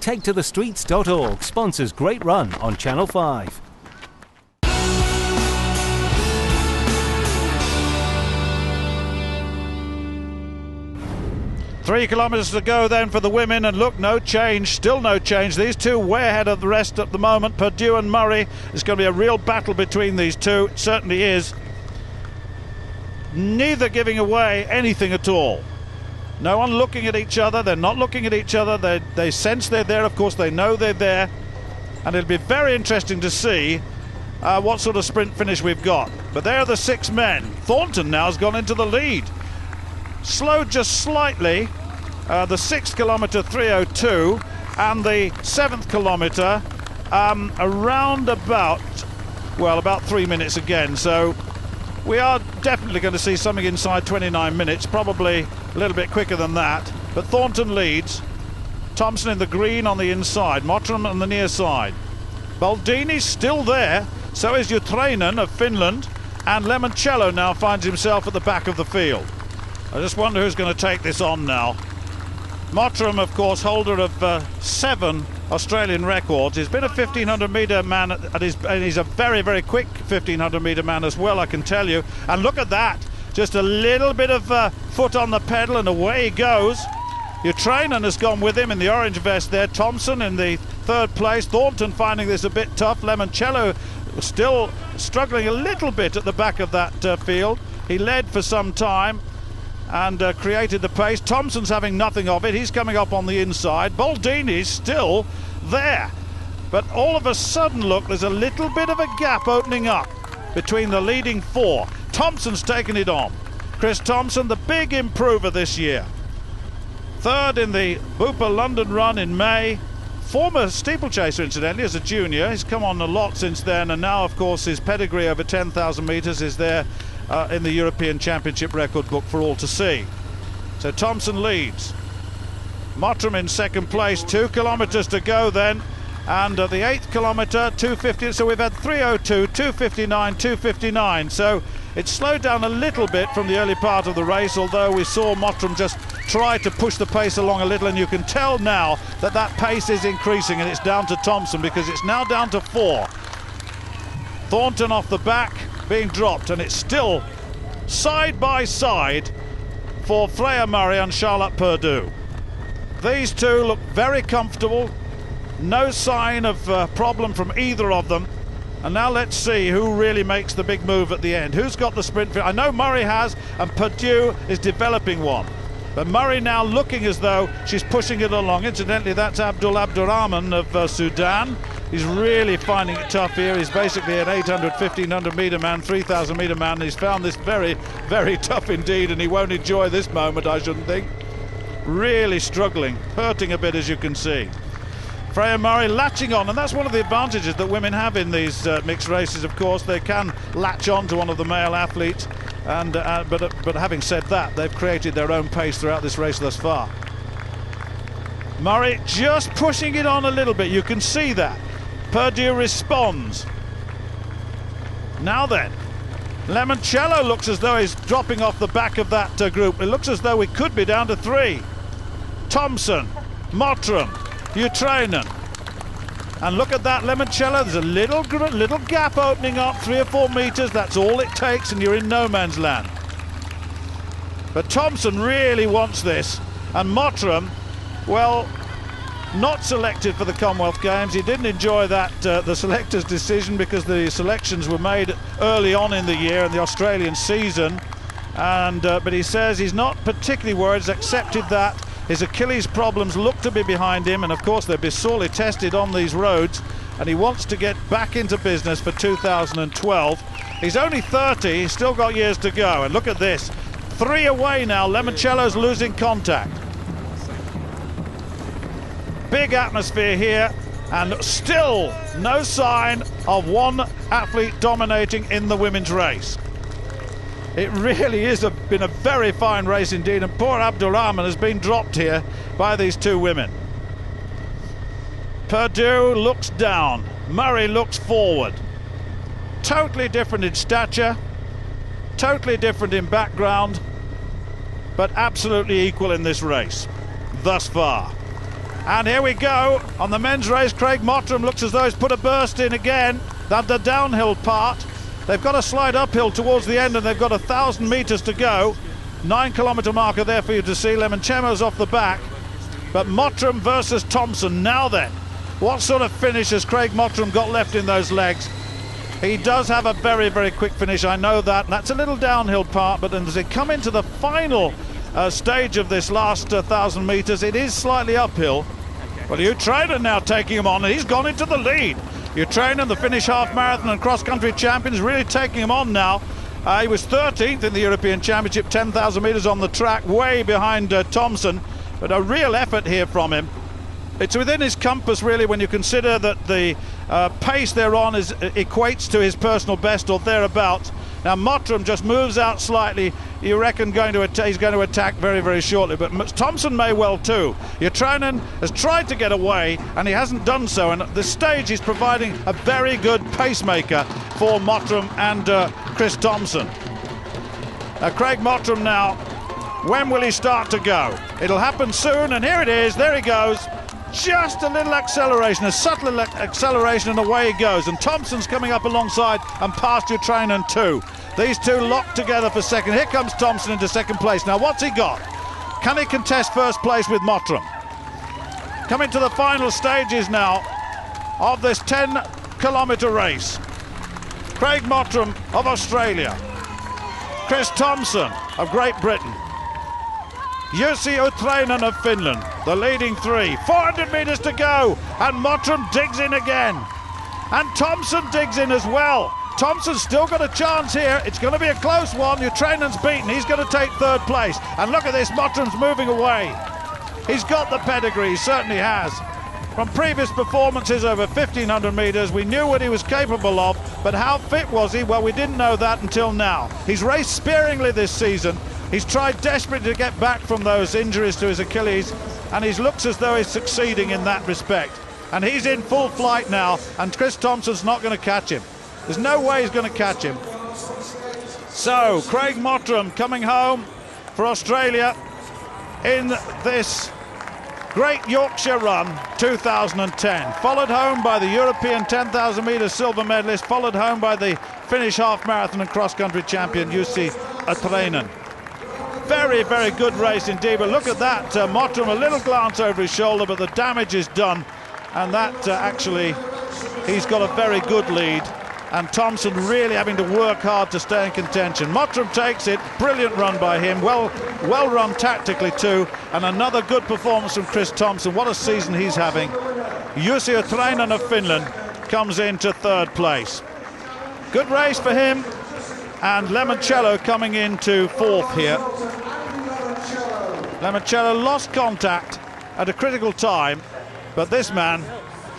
TakeToTheStreets.org sponsors Great Run on Channel 5. 3 kilometres to go then for the women, and look, no change, still no change. These two way ahead of the rest at the moment. Purdue and Murray. It's going to be a real battle between these two. It certainly is. Neither giving away anything at all. No one looking at each other. They're not looking at each other. They sense they're there. Of course, they know they're there. And it'll be very interesting to see what sort of sprint finish we've got. But there are the 6 men. Thornton now has gone into the lead. Slowed just slightly. The 6th kilometre 3:02, and the 7th kilometre around about 3 minutes again. So we are definitely going to see something inside 29 minutes, probably a little bit quicker than that. But Thornton leads. Thompson in the green on the inside, Mottram on the near side. Baldini's still there, so is Utrainen of Finland, and Lemoncello now finds himself at the back of the field. I just wonder who's going to take this on now. Mottram, of course, holder of 7 Australian records. He's been a 1500 metre man, and he's a very, very quick 1500 metre man as well, I can tell you. And look at that, just a little bit of foot on the pedal, and away he goes. Utrainen has gone with him in the orange vest there. Thompson in the 3rd place. Thornton finding this a bit tough. Lemoncello still struggling a little bit at the back of that field. He led for some time and created the pace. Thompson's having nothing of it. He's coming up on the inside. Baldini's still there. But all of a sudden, look, there's a little bit of a gap opening up between the leading 4. Thompson's taken it on. Chris Thompson, the big improver this year. 3rd in the Bupa London run in May. Former steeplechaser, incidentally, as a junior. He's come on a lot since then, and now, of course, his pedigree over 10,000 metres is there in the European Championship record book for all to see. So Thompson leads. Mottram in 2nd place, 2 kilometres to go then, and the 8th kilometre 2:50. So we've had 3:02, 2:59, 2:59. So it's slowed down a little bit from the early part of the race, although we saw Mottram just try to push the pace along a little, and you can tell now that that pace is increasing, and it's down to Thompson because it's now down to 4. Thornton off the back, being dropped, and it's still side by side for Freya Murray and Charlotte Purdue. These two look very comfortable, no sign of problem from either of them. And now let's see who really makes the big move at the end. Who's got the sprint? I know Murray has, and Purdue is developing one. But Murray now looking as though she's pushing it along. Incidentally, that's Abdurrahman of Sudan. He's really finding it tough here. He's basically an 800, 1500 metre man, 3000 metre man. He's found this very, very tough indeed, and he won't enjoy this moment, I shouldn't think. Really struggling, hurting a bit, as you can see. Freya Murray latching on, and that's one of the advantages that women have in these mixed races, of course. They can latch on to one of the male athletes, and but having said that, they've created their own pace throughout this race thus far. Murray just pushing it on a little bit, you can see that. Purdue responds. Now then, Lemoncello looks as though he's dropping off the back of that group. It looks as though we could be down to 3. Thompson, Mottram, Utrainen. And look at that, Lemoncello, there's a little gap opening up, 3 or 4 metres. That's all it takes, and you're in no man's land. But Thompson really wants this, and Mottram, well, not selected for the Commonwealth Games. He didn't enjoy that, the selector's decision, because the selections were made early on in the year in the Australian season, and but he says he's not particularly worried. He's accepted that. His Achilles problems look to be behind him, and of course they'll be sorely tested on these roads, and he wants to get back into business for 2012. He's only 30, he's still got years to go, and look at this. 3 away now, Lemoncello's losing contact. Big atmosphere here, and still no sign of one athlete dominating in the women's race. It really is been a very fine race indeed, and poor Abdurrahman has been dropped here by these 2 women. Purdue looks down, Murray looks forward. Totally different in stature, totally different in background, but absolutely equal in this race thus far. And here we go on the men's race. Craig Mottram looks as though he's put a burst in again. That the downhill part. They've got a slight uphill towards the end, and they've got 1,000 metres to go. 9-kilometre marker there for you to see. Lemoncello's off the back. But Mottram versus Thompson. Now then, what sort of finish has Craig Mottram got left in those legs? He does have a very, very quick finish, I know that. And that's a little downhill part, but as they come into the final stage of this last 1,000 metres, it is slightly uphill. Well, Utrainen now taking him on, and he's gone into the lead. Utrainen, the Finnish half marathon and cross-country champion, is really taking him on now. He was 13th in the European Championship, 10,000 metres on the track, way behind Thompson. But a real effort here from him. It's within his compass, really, when you consider that the pace they're on equates to his personal best or thereabouts. Now Mottram just moves out slightly. You reckon he's going to attack very, very shortly, but Thompson may well too. Utrainen has tried to get away, and he hasn't done so, and at this stage he's providing a very good pacemaker for Mottram and Chris Thompson. Craig Mottram now, when will he start to go? It'll happen soon, and here it is, there he goes. Just a little acceleration, a subtle acceleration, and away he goes. And Thompson's coming up alongside and past Utrainen too. These two locked together for second. Here comes Thompson into second place. Now what's he got? Can he contest first place with Mottram? Coming to the final stages now of this 10-kilometre race. Craig Mottram of Australia. Chris Thompson of Great Britain. Jussi Utrainen of Finland, the leading three. 400 metres to go, and Mottram digs in again. And Thompson digs in as well. Thompson's still got a chance here. It's going to be a close one. Utrainen's beaten. He's going to take third place. And look at this, Mottram's moving away. He's got the pedigree, he certainly has. From previous performances over 1,500 metres, we knew what he was capable of, but how fit was he? Well, we didn't know that until now. He's raced sparingly this season. He's tried desperately to get back from those injuries to his Achilles, and he looks as though he's succeeding in that respect. And he's in full flight now, and Chris Thompson's not going to catch him. There's no way he's going to catch him. So, Craig Mottram coming home for Australia in this Great Yorkshire Run 2010. Followed home by the European 10,000 metres silver medalist, followed home by the Finnish half marathon and cross-country champion Jussi Utrainen. Very, very good race indeed, but look at that, Mottram, a little glance over his shoulder, but the damage is done, and that actually, he's got a very good lead, and Thompson really having to work hard to stay in contention. Mottram takes it, brilliant run by him, well run tactically too, and another good performance from Chris Thompson. What a season he's having. Jussi Utrainen of Finland comes into third place. Good race for him, and Lemoncello coming into fourth here. Lemoncello lost contact at a critical time, but this man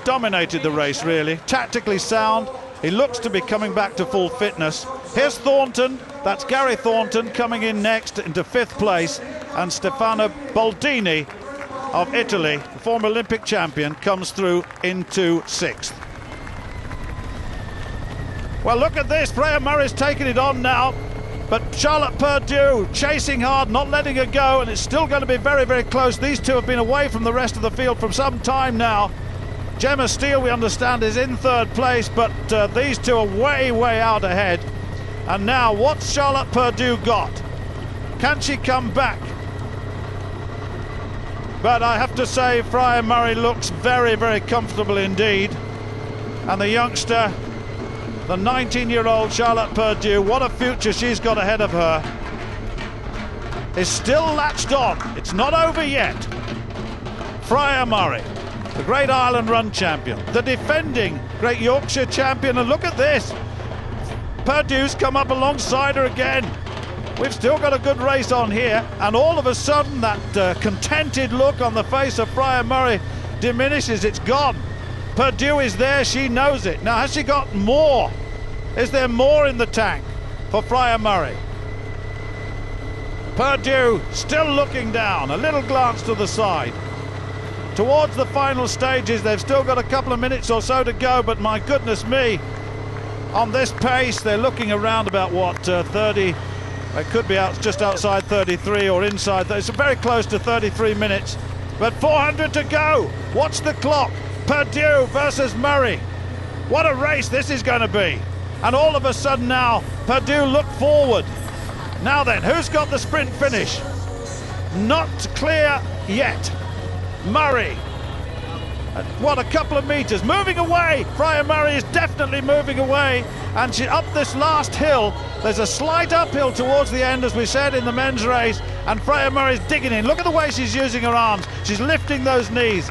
dominated the race really. Tactically sound, he looks to be coming back to full fitness. Here's Thornton, that's Gary Thornton coming in next into fifth place, and Stefano Boldini of Italy, the former Olympic champion, comes through into sixth. Well, look at this, Freya Murray's taking it on now, but Charlotte Purdue chasing hard, not letting her go, and it's still going to be very, very close. These two have been away from the rest of the field for some time now. Gemma Steele, we understand, is in third place, but these two are way, way out ahead. And now, what's Charlotte Purdue got? Can she come back? But I have to say, Freya Murray looks very, very comfortable indeed. And the youngster, the 19-year-old Charlotte Purdue, what a future she's got ahead of her, is still latched on. It's not over yet. Freya Murray, the Great Ireland Run champion, the defending Great Yorkshire champion, and look at this. Purdue's come up alongside her again. We've still got a good race on here, and all of a sudden that contented look on the face of Freya Murray diminishes. It's gone. Purdue is there, she knows it. Now, has she got more? Is there more in the tank for Freya Murray? Purdue still looking down, a little glance to the side. Towards the final stages, they've still got a couple of minutes or so to go, but my goodness me, on this pace, they're looking around about, what, 30, it could be just outside 33 or inside, it's very close to 33 minutes. But 400 to go. What's the clock? Perdue versus Murray. What a race this is going to be. And all of a sudden now, Perdue look forward. Now then, who's got the sprint finish? Not clear yet. Murray. What, a couple of metres. Moving away. Freya Murray is definitely moving away. And she up this last hill. There's a slight uphill towards the end, as we said in the men's race. And Freya Murray's digging in. Look at the way she's using her arms. She's lifting those knees.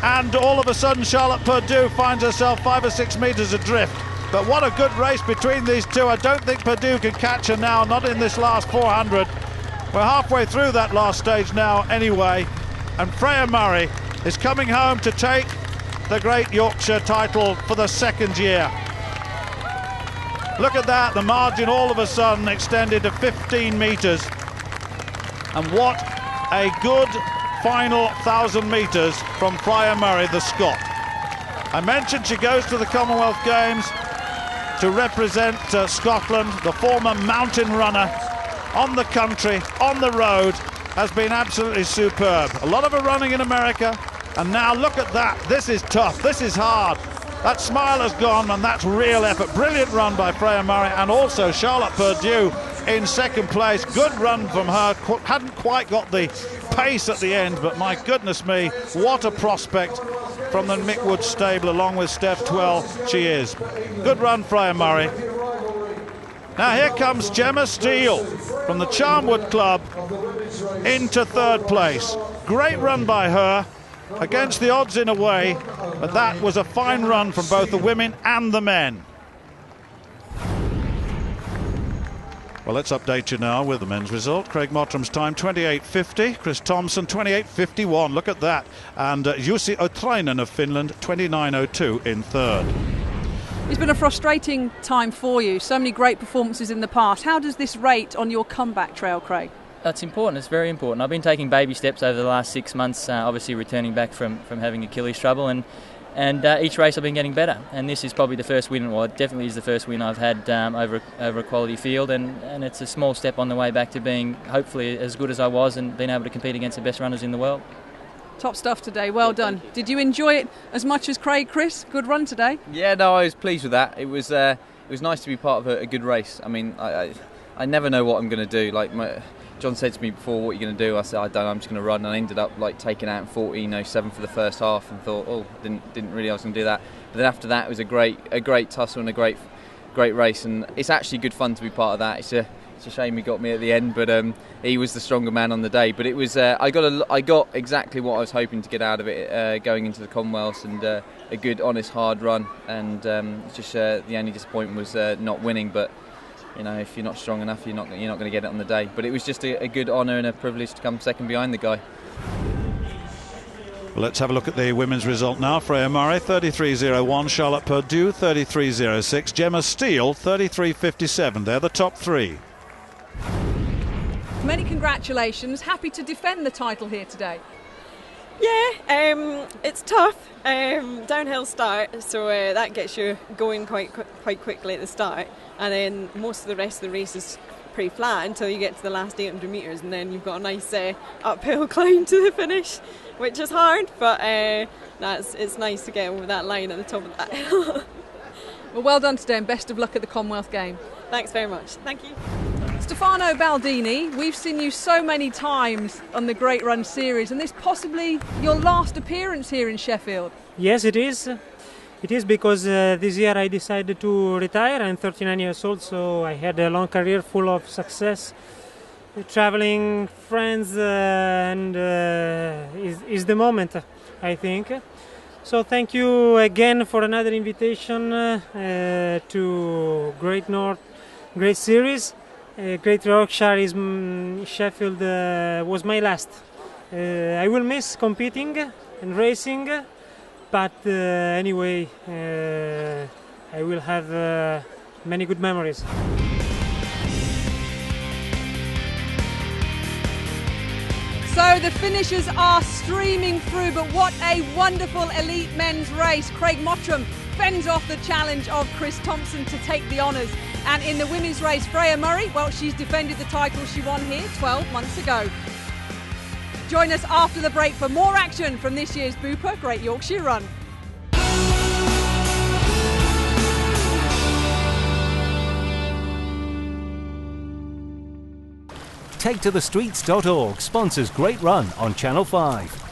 And all of a sudden, Charlotte Perdue finds herself 5 or 6 metres adrift. But what a good race between these two. I don't think Perdue can catch her now, not in this last 400. We're halfway through that last stage now anyway. And Freya Murray is coming home to take the Great Yorkshire title for the second year. Look at that, the margin all of a sudden extended to 15 metres. And what a good final 1,000 metres from Freya Murray, the Scot. I mentioned she goes to the Commonwealth Games to represent Scotland. The former mountain runner on the country, on the road, has been absolutely superb. A lot of her running in America, and now look at that. This is tough, this is hard. That smile has gone, and that's real effort. Brilliant run by Freya Murray, and also Charlotte Perdue in second place. Good run from her. Hadn't quite got the pace at the end, but my goodness me, what a prospect from the Mick Wood stable along with Steph Twell she is. Good run, Freya Murray. Now here comes Gemma Steele from the Charnwood Club into third place. Great run by her, against the odds in a way, but that was a fine run from both the women and the men. Well, let's update you now with the men's result. Craig Mottram's time 28.50, Chris Thompson 28.51, look at that, and Jussi Otrainen of Finland 29.02 in third. It's been a frustrating time for you, so many great performances in the past. How does this rate on your comeback trail, Craig? That's important, it's very important. I've been taking baby steps over the last 6 months, obviously returning back from having Achilles trouble, and each race I've been getting better, and this is probably the first win, well it definitely is the first win I've had over a quality field, and it's a small step on the way back to being hopefully as good as I was and being able to compete against the best runners in the world. Top stuff today, well done. Did you enjoy it as much as Craig, Chris? Good run today? Yeah, no, I was pleased with that. It was nice to be part of a good race. I mean, I never know what I'm going to do. Like John said to me before, what are you going to do? I said, I don't know, I'm just going to run. And I ended up taking out 14.07 for the first half and thought, oh, didn't really I was going to do that. But then after that, it was a great tussle and a great race. And it's actually good fun to be part of that. It's a shame he got me at the end, but he was the stronger man on the day. But it was I got exactly what I was hoping to get out of it going into the Commonwealths, and a good, honest, hard run. And just the only disappointment was not winning. But you know, if you're not strong enough, you're not going to get it on the day. But it was just a good honour and a privilege to come second behind the guy. Well, let's have a look at the women's result now. Freya Murray 33.01, Charlotte Perdue 33.06, Gemma Steele 33.57. They're the top three. Many congratulations. Happy to defend the title here today. Yeah, it's tough. Downhill start, so that gets you going quite quickly at the start, and then most of the rest of the race is pretty flat until you get to the last 800 metres, and then you've got a nice uphill climb to the finish, which is hard, but it's nice to get over that line at the top of that hill. Well done today, and best of luck at the Commonwealth Game. Thanks very much. Thank you. Stefano Baldini, we've seen you so many times on the Great Run Series, and this possibly your last appearance here in Sheffield. Yes, it is. It is because this year I decided to retire. I'm 39 years old, so I had a long career full of success, traveling, friends, and is the moment, I think. So thank you again for another invitation to Great North, Great Series. Great Yorkshire is Sheffield was my last. I will miss competing and racing, but anyway, I will have many good memories. So the finishers are streaming through, but what a wonderful elite men's race. Craig Mottram fends off the challenge of Chris Thompson to take the honours. And in the women's race, Freya Murray, well, she's defended the title she won here 12 months ago. Join us after the break for more action from this year's Bupa Great Yorkshire Run. TakeToTheStreets.org sponsors Great Run on Channel 5.